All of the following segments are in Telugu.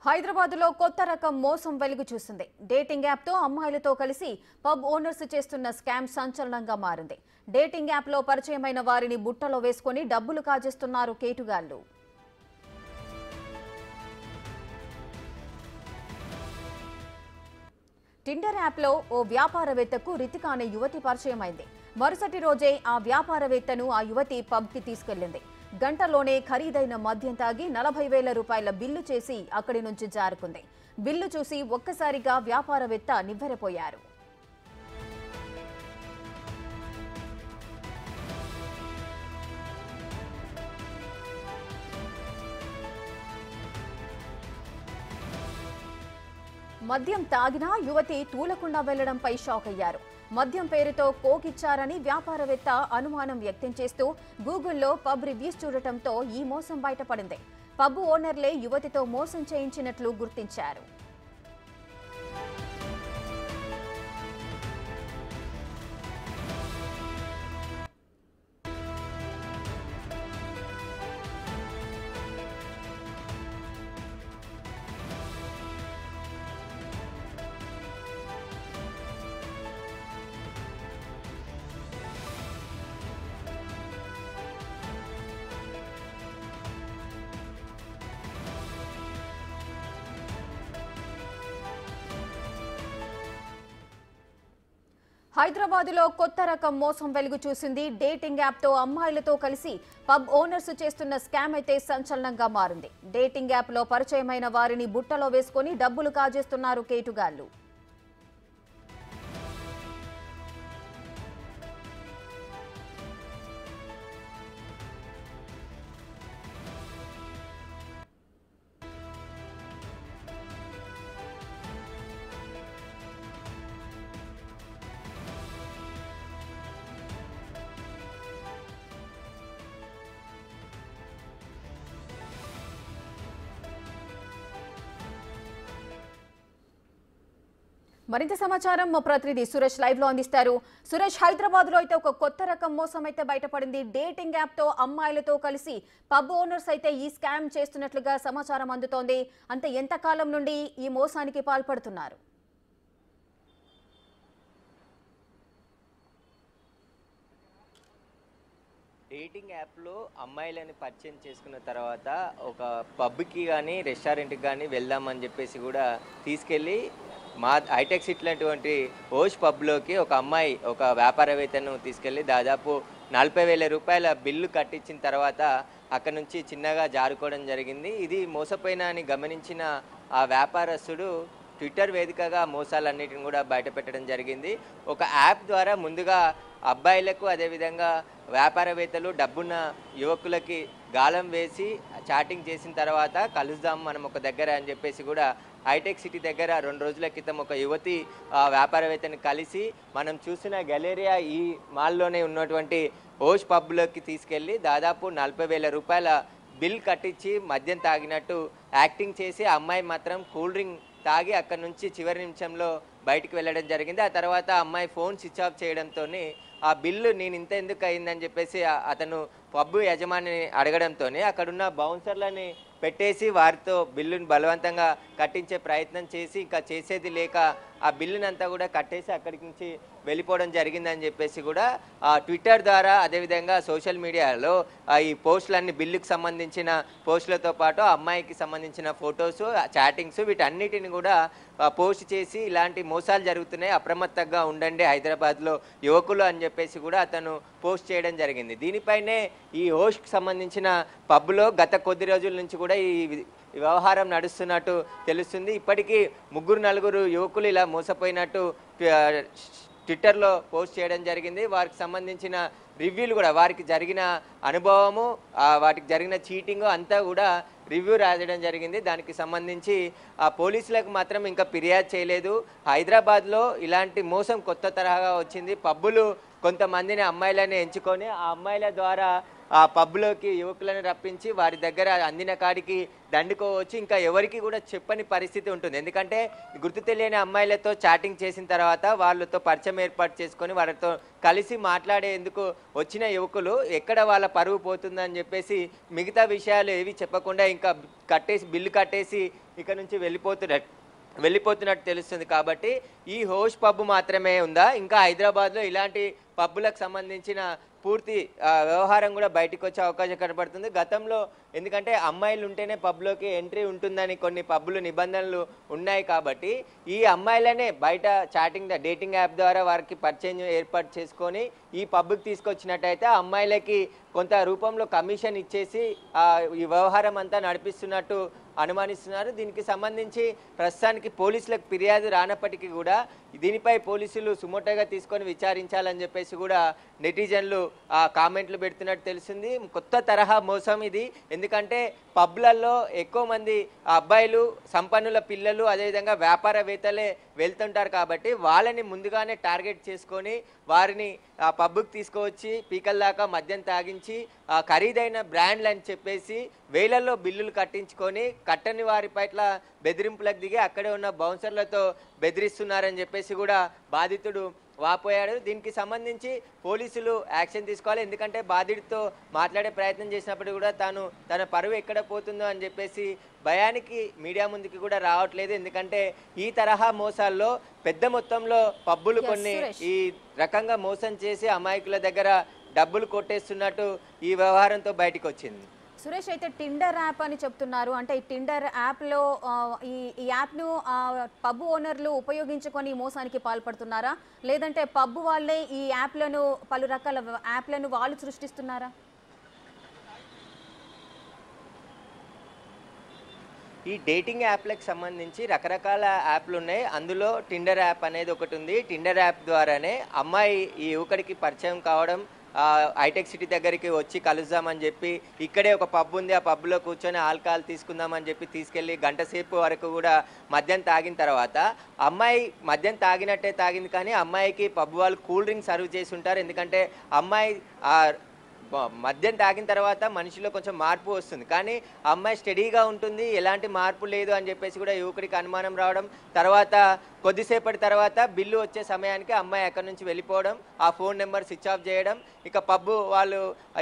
హైదరాబాద్లో కొత్త రకం మోసం వెలుగు చూసింది. డేటింగ్ యాప్తో అమ్మాయిలతో కలిసి పబ్ ఓనర్స్ చేస్తున్న స్కామ్ సంచలనంగా మారింది. డేటింగ్ యాప్లో పరిచయమైన వారిని బుట్టలో వేసుకొని డబ్బులు కాజేస్తున్నారు కేటుగాళ్లు. టిండర్ యాప్లో ఓ వ్యాపారవేత్తకు రితిక అనే యువతి పరిచయమైంది. మరుసటి రోజే ఆ వ్యాపారవేత్తను ఆ యువతి పబ్కి తీసుకెళ్లింది. గంటలోనే ఖరీదైన మద్యం తాగి 40,000 రూపాయల బిల్లు చేసి అక్కడి నుంచి జారుకుంది. బిల్లు చూసి ఒక్కసారిగా వ్యాపారవేత్త నివ్వెరపోయారు. మద్యం తాగినా యువతి తూలకుండా వెళ్లడంపై షాక్ అయ్యారు. మద్యం పేరుతో కోకిచ్చారని వ్యాపారవేత్త అనుమానం వ్యక్తం చేస్తూ గూగుల్లో పబ్ రివ్యూస్ చూడటంతో ఈ మోసం బయటపడింది. పబ్ ఓనర్లే యువతితో మోసం చేయించినట్లు గుర్తించారు. హైదరాబాద్లో కొత్త రకం మోసం వెలుగు చూసింది. డేటింగ్ యాప్తో అమ్మాయిలతో కలిసి పబ్ ఓనర్స్ చేస్తున్న స్కామ్ అయితే సంచలనంగా మారింది. డేటింగ్ యాప్లో పరిచయమైన వారిని బుట్టలో వేసుకొని డబ్బులు కాజేస్తున్నారు కేటుగాళ్లు. మరింత సమాచారం మా ప్రతినిధి సురేష్ లైవ్ లో అందిస్తారు. సురేష్, హైదరాబాద్ లో అయితే ఒక కొత్త రకం మోసం అయితే బయటపడింది. డేటింగ్ యాప్ తో అమ్మాయిలతో కలిసి పబ్ ఓనర్స్ అయితే ఈ స్కామ్ చేస్తున్నట్లుగా సమాచారం అందుతోంది. అంటే ఎంత కాలం నుండి ఈ మోసానికి పాల్పడుతున్నారు? డేటింగ్ యాప్లో అమ్మాయిలని పరిచయం చేసుకున్న తర్వాత ఒక పబ్కి కానీ రెస్టారెంట్కి కానీ వెళ్దామని చెప్పేసి కూడా తీసుకెళ్ళి మా హైటెక్ సిటీ లాంటి ఓష్ పబ్లోకి ఒక అమ్మాయి ఒక వ్యాపారవేత్తను తీసుకెళ్ళి దాదాపు 40,000 రూపాయల బిల్లు కట్టించిన తర్వాత అక్కడ నుంచి చిన్నగా జారుకోవడం జరిగింది. ఇది మోసపోయిన అని గమనించిన ఆ వ్యాపారస్తుడు ట్విట్టర్ వేదికగా మోసాలన్నిటిని కూడా బయటపెట్టడం జరిగింది. ఒక యాప్ ద్వారా ముందుగా అబ్బాయిలకు అదేవిధంగా వ్యాపారవేత్తలు డబ్బున్న యువకులకి గాలం వేసి చాటింగ్ చేసిన తర్వాత కలుద్దాం మనం ఒక దగ్గర అని చెప్పేసి కూడా హైటెక్ సిటీ దగ్గర 2 రోజుల క్రితం ఒక యువతి వ్యాపారవేత్తని కలిసి మనం చూసిన గెలేరియా ఈ మాల్లోనే ఉన్నటువంటి ఓష్ పబ్లోకి తీసుకెళ్ళి దాదాపు 40,000 రూపాయల బిల్ కట్టించి మద్యం తాగినట్టు యాక్టింగ్ చేసి అమ్మాయి మాత్రం కూల్ డ్రింక్ తాగి అక్కడ నుంచి చివరి నిమిషంలో బయటికి వెళ్ళడం జరిగింది. ఆ తర్వాత అమ్మాయి ఫోన్ స్విచ్ ఆఫ్ చేయడంతో ఆ బిల్లు నేను ఇంత ఎందుకు అయిందని చెప్పేసి అతను పబ్ యజమాని అడగడంతో అక్కడున్న బౌన్సర్లని పెట్టేసి వారితో బిల్లుని బలవంతంగా కట్టించే ప్రయత్నం చేసి ఇంకా చేసేది లేక ఆ బిల్లునంతా కూడా కట్టేసి అక్కడి నుంచి వెళ్ళిపోవడం జరిగిందని చెప్పేసి కూడా ట్విట్టర్ ద్వారా అదేవిధంగా సోషల్ మీడియాలో ఈ పోస్టులన్నీ బిల్లుకి సంబంధించిన పోస్టులతో పాటు అమ్మాయికి సంబంధించిన ఫొటోస్ చాటింగ్స్ వీటన్నిటిని కూడా పోస్ట్ చేసి ఇలాంటి మోసాలు జరుగుతున్నాయి, అప్రమత్తంగా ఉండండి హైదరాబాద్లో యువకులు అని చెప్పేసి కూడా అతను పోస్ట్ చేయడం జరిగింది. దీనిపైనే ఈ హోస్ట్కి సంబంధించిన పబ్లో గత కొద్ది రోజుల నుంచి కూడా ఈ వ్యవహారం నడుస్తున్నట్టు తెలుస్తుంది. ఇప్పటికీ 3-4 యువకులు ఇలా మోసపోయినట్టు ట్విట్టర్లో పోస్ట్ చేయడం జరిగింది. వారికి సంబంధించిన రివ్యూలు కూడా వారికి జరిగిన అనుభవము వాటికి జరిగిన చీటింగ్ అంతా కూడా రివ్యూ రాయడం జరిగింది. దానికి సంబంధించి పోలీసులకు మాత్రం ఇంకా ఫిర్యాదు చేయలేదు. హైదరాబాద్లో ఇలాంటి మోసం కొత్త తరహాగా వచ్చింది. పబ్బులు కొంతమందిని అమ్మాయిలని ఎంచుకొని ఆ అమ్మాయిల ద్వారా ఆ పబ్లోకి యువకులను రప్పించి వారి దగ్గర అందిన కాడికి దండుకోవచ్చు. ఇంకా ఎవరికి కూడా చెప్పని పరిస్థితి ఉంటుంది. ఎందుకంటే గుర్తు తెలియని అమ్మాయిలతో చాటింగ్ చేసిన తర్వాత వాళ్ళతో పరిచయం ఏర్పాటు చేసుకొని వారితో కలిసి మాట్లాడేందుకు వచ్చిన యువకులు ఎక్కడ వాళ్ళ పరువు పోతుందని చెప్పేసి మిగతా విషయాలు ఏవి చెప్పకుండా ఇంకా బిల్లు కట్టేసి ఇక్కడ నుంచి వెళ్ళిపోతున్నట్టు తెలుస్తుంది. కాబట్టి ఈ హోష్ పబ్ మాత్రమే ఉందా, ఇంకా హైదరాబాద్లో ఇలాంటి పబ్బులకు సంబంధించిన పూర్తి వ్యవహారం కూడా బయటకు వచ్చే అవకాశం కనబడుతుంది. గతంలో ఎందుకంటే అమ్మాయిలు ఉంటేనే పబ్లోకి ఎంట్రీ ఉంటుందని కొన్ని పబ్బులు నిబంధనలు ఉన్నాయి. కాబట్టి ఈ అమ్మాయిలనే బయట డేటింగ్ యాప్ ద్వారా వారికి పరిచయం ఏర్పాటు చేసుకొని ఈ పబ్కి తీసుకొచ్చినట్టయితే ఆ అమ్మాయిలకి కొంత రూపంలో కమిషన్ ఇచ్చేసి ఈ వ్యవహారం అంతా నడిపిస్తున్నట్టు అనుమానిస్తున్నారు. దీనికి సంబంధించి ప్రస్తుతానికి పోలీసులకు ఫిర్యాదు రానప్పటికీ కూడా దీనిపై పోలీసులు సుమోటోగా తీసుకొని విచారించాలని చెప్పేసి కూడా నెటిజన్లు కామెంట్లు పెడుతున్నట్టు తెలిసింది. కొత్త తరహా మోసం ఇది. ఎందుకంటే పబ్లలో ఎక్కువ మంది అబ్బాయిలు, సంపన్నుల పిల్లలు, అదేవిధంగా వ్యాపారవేత్తలే వెళ్తుంటారు. కాబట్టి వాళ్ళని ముందుగానే టార్గెట్ చేసుకొని వారిని ఆ పబ్కి తీసుకువచ్చి పీకల దాకా మద్యం తాగించి ఖరీదైన బ్రాండ్లు అని చెప్పేసి వేలల్లో బిల్లులు కట్టించుకొని కట్టని వారి పట్ల బెదిరింపులకు దిగి అక్కడే ఉన్న బౌన్సర్లతో బెదిరిస్తున్నారని చెప్పేసి కూడా బాధితుడు వాపోయాడు. దీనికి సంబంధించి పోలీసులు యాక్షన్ తీసుకోవాలి. ఎందుకంటే బాధితుడితో మాట్లాడే ప్రయత్నం చేసినప్పుడు కూడా తన పరువు ఎక్కడ పోతుందో అని చెప్పేసి భయానికి మీడియా ముందుకి కూడా రావట్లేదు. ఎందుకంటే ఈ తరహా మోసాల్లో పెద్ద మొత్తంలో పబ్బులు కొన్ని ఈ రకంగా మోసం చేసి అమాయకుల దగ్గర డబ్బులు కొట్టేస్తున్నట్టు ఈ వ్యవహారంతో బయటకు వచ్చింది. సురేష్, అయితే టిండర్ యాప్ అని చెప్తున్నారు. అంటే ఈ టిండర్ యాప్లో ఈ యాప్ను పబ్ ఓనర్లు ఉపయోగించుకొని మోసానికి పాల్పడుతున్నారా, లేదంటే పబ్ వాళ్ళే ఈ యాప్లను పలు రకాల యాప్లను వాళ్ళు సృష్టిస్తున్నారా? ఈ డేటింగ్ యాప్లకు సంబంధించి రకరకాల యాప్లు ఉన్నాయి. అందులో టిండర్ యాప్ అనేది ఒకటి ఉంది. టిండర్ యాప్ ద్వారానే అమ్మాయి ఈ యువకుడికి పరిచయం కావడం, హైటెక్ సిటీ దగ్గరికి వచ్చి కలుద్దామని చెప్పి ఇక్కడే ఒక పబ్ ఉంది, ఆ పబ్లో కూర్చొని ఆల్కహాల్ తీసుకుందామని చెప్పి తీసుకెళ్ళి గంట సేపు వరకు కూడా మద్యం తాగిన తర్వాత అమ్మాయి మద్యం తాగినట్టే తాగింది. కానీ అమ్మాయికి పబ్ వాళ్ళు కూల్ డ్రింక్ సర్వ్ చేసి ఉంటారు. ఎందుకంటే అమ్మాయి మద్యం తాగిన తర్వాత మనిషిలో కొంచెం మార్పు వస్తుంది, కానీ అమ్మాయి స్టడీగా ఉంటుంది, ఎలాంటి మార్పు లేదు అని చెప్పేసి కూడా యువకుడికి అనుమానం రావడం. తర్వాత కొద్దిసేపటి తర్వాత బిల్లు వచ్చే సమయానికి అమ్మాయి అక్కడి నుంచి వెళ్ళిపోవడం, ఆ ఫోన్ నెంబర్ స్విచ్ ఆఫ్ చేయడం, ఇక పబ్బు వాళ్ళు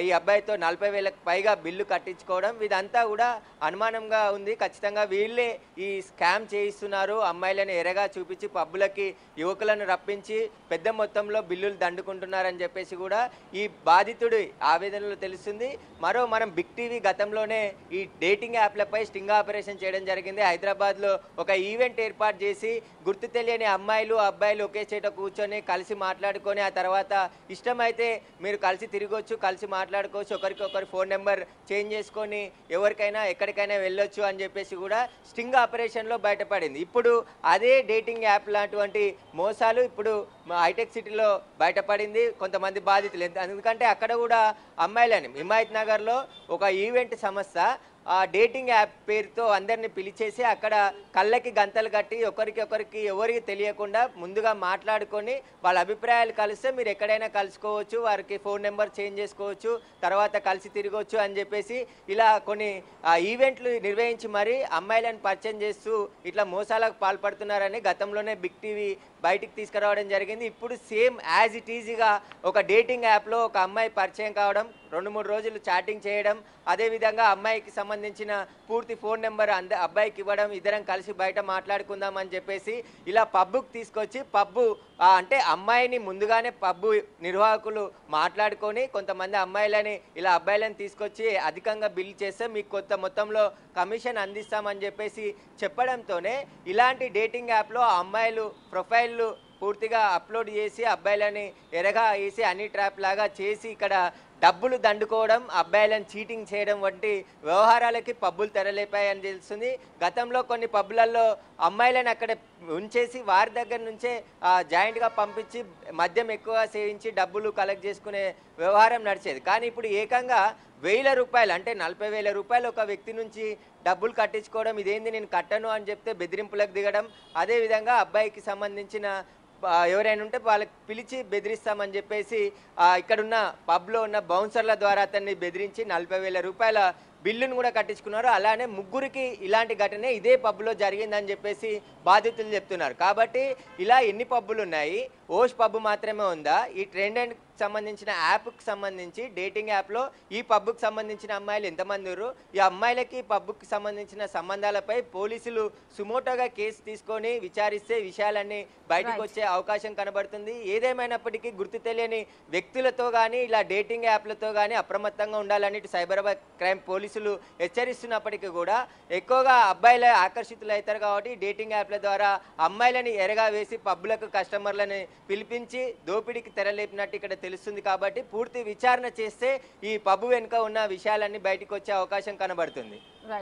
ఈ అబ్బాయితో 40,000కు పైగా బిల్లు కట్టించుకోవడం, ఇదంతా కూడా అనుమానంగా ఉంది. ఖచ్చితంగా వీళ్ళే ఈ స్కామ్ చేయిస్తున్నారు. అమ్మాయిలను ఎరగా చూపించి పబ్బులకి యువకులను రప్పించి పెద్ద మొత్తంలో బిల్లులు దండుకుంటున్నారని చెప్పేసి కూడా ఈ బాధితుడు ఆవేదనలో తెలుస్తుంది. మనం బిగ్ టీవీ గతంలోనే ఈ డేటింగ్ యాప్లపై స్టింగ్ ఆపరేషన్ చేయడం జరిగింది. హైదరాబాద్లో ఒక ఈవెంట్ ఏర్పాటు చేసి గుర్తు తెలియని అమ్మాయిలు అబ్బాయిలు ఒకే చోట కూర్చొని కలిసి మాట్లాడుకొని ఆ తర్వాత ఇష్టమైతే మీరు కలిసి తిరగొచ్చు, కలిసి మాట్లాడుకోవచ్చు, ఒకరికొకరు ఫోన్ నెంబర్ చేంజ్ చేసుకొని ఎవరికైనా ఎక్కడికైనా వెళ్ళొచ్చు అని చెప్పేసి కూడా స్టింగ్ ఆపరేషన్లో బయటపడింది. ఇప్పుడు అదే డేటింగ్ యాప్ లాంటి మోసాలు ఇప్పుడు హైటెక్ సిటీలో బయటపడింది. కొంతమంది బాధితులు, ఎందుకంటే అక్కడ కూడా అమ్మాయిలని హిమాయత్ నగర్లో ఒక ఈవెంట్ సంస్థ డేటింగ్ యాప్ పేరుతో అందరిని పిలిచేసి అక్కడ కళ్ళకి గంతలు కట్టి ఒకరికి ఎవరికి తెలియకుండా ముందుగా మాట్లాడుకొని వాళ్ళ అభిప్రాయాలు కలిస్తే మీరు ఎక్కడైనా కలుసుకోవచ్చు, వారికి ఫోన్ నెంబర్ చేంజ్ చేసుకోవచ్చు, తర్వాత కలిసి తిరగవచ్చు అని చెప్పేసి ఇలా కొన్ని ఈవెంట్లు నిర్వహించి మరి అమ్మాయిలను పరిచయం చేస్తూ ఇట్లా మోసాలకు పాల్పడుతున్నారని గతంలోనే బిగ్ టీవీ బయటికి తీసుకురావడం జరిగింది. ఇప్పుడు సేమ్ యాజ్ ఇట్ ఈజీగా ఒక డేటింగ్ యాప్లో ఒక అమ్మాయి పరిచయం కావడం, 2-3 రోజులు చాటింగ్ చేయడం, అదేవిధంగా అమ్మాయికి సంబంధించిన పూర్తి ఫోన్ నెంబర్ అబ్బాయికి ఇవ్వడం, ఇద్దరం కలిసి బయట మాట్లాడుకుందాం అని చెప్పేసి ఇలా పబ్బుకి తీసుకొచ్చి అంటే అమ్మాయిని ముందుగానే పబ్బు నిర్వాహకులు మాట్లాడుకొని కొంతమంది అమ్మాయిలని ఇలా అబ్బాయిలను తీసుకొచ్చి అధికంగా బిల్ చేస్తే మీకు కొంత మొత్తంలో కమిషన్ అందిస్తామని చెప్పేసి చెప్పడంతోనే ఇలాంటి డేటింగ్ యాప్లో అమ్మాయిలు ప్రొఫైళ్ళు పూర్తిగా అప్లోడ్ చేసి అబ్బాయిలని ఎరగా వేసి హనీ ట్రాప్ లాగా చేసి ఇక్కడ డబ్బులు దండుకోవడం, అబ్బాయిలను చీటింగ్ చేయడం వంటి వ్యవహారాలకి పబ్బులు తెరలేపాయని తెలుస్తుంది. గతంలో కొన్ని పబ్బులలో అమ్మాయిలను అక్కడ ఉంచేసి వారి దగ్గర నుంచే జాయింట్గా పంపించి మద్యం ఎక్కువగా సేవించి డబ్బులు కలెక్ట్ చేసుకునే వ్యవహారం నడిచేది. కానీ ఇప్పుడు ఏకంగా 1,000 రూపాయలు అంటే 40,000 రూపాయలు ఒక వ్యక్తి నుంచి డబ్బులు కట్టించుకోవడం, ఇదేంది నేను కట్టను అని చెప్తే బెదిరింపులకు దిగడం, అదేవిధంగా అబ్బాయికి సంబంధించిన ఎవరైనా ఉంటే వాళ్ళకి పిలిచి బెదిరిస్తామని చెప్పేసి ఇక్కడున్న పబ్లో ఉన్న బౌన్సర్ల ద్వారా అతన్ని బెదిరించి 40,000 రూపాయల బిల్లును కూడా కట్టించుకున్నారు. అలానే ముగ్గురికి ఇలాంటి ఘటనే ఇదే పబ్లో జరిగిందని చెప్పేసి బాధితులు చెప్తున్నారు. కాబట్టి ఇలా ఎన్ని పబ్బులు ఉన్నాయి? ఓష్ పబ్ మాత్రమే ఉందా? ఈ ట్రెండ్ అండ్ సంబంధించిన యాప్కి సంబంధించి డేటింగ్ యాప్లో ఈ పబ్కి సంబంధించిన అమ్మాయిలు ఎంతమంది ఉన్నారు? ఈ అమ్మాయిలకి పబ్కి సంబంధించిన సంబంధాలపై పోలీసులు సుమోటోగా కేసు తీసుకొని విచారిస్తే విషయాలన్నీ బయటకు వచ్చే అవకాశం కనబడుతుంది. ఏదేమైనప్పటికీ గుర్తు తెలియని వ్యక్తులతో కానీ ఇలా డేటింగ్ యాప్లతో కానీ అప్రమత్తంగా ఉండాలని సైబరాబాద్ క్రైమ్ పోలీసులు హెచ్చరిస్తున్నప్పటికీ కూడా ఎక్కువగా అబ్బాయిలే ఆకర్షితులు అవుతారు. కాబట్టి డేటింగ్ యాప్ల ద్వారా అమ్మాయిలని ఎరగా వేసి పబ్బులకు కస్టమర్లని పిలిపించి దోపిడీకి తెరలేపినట్టు ఇక్కడ తెలుస్తుంది. కాబట్టి పూర్తి విచారణ చేస్తే ఈ పబ్బు వెనుక ఉన్న విషయాలన్నీ బయటకు వచ్చే అవకాశం కనబడుతుంది.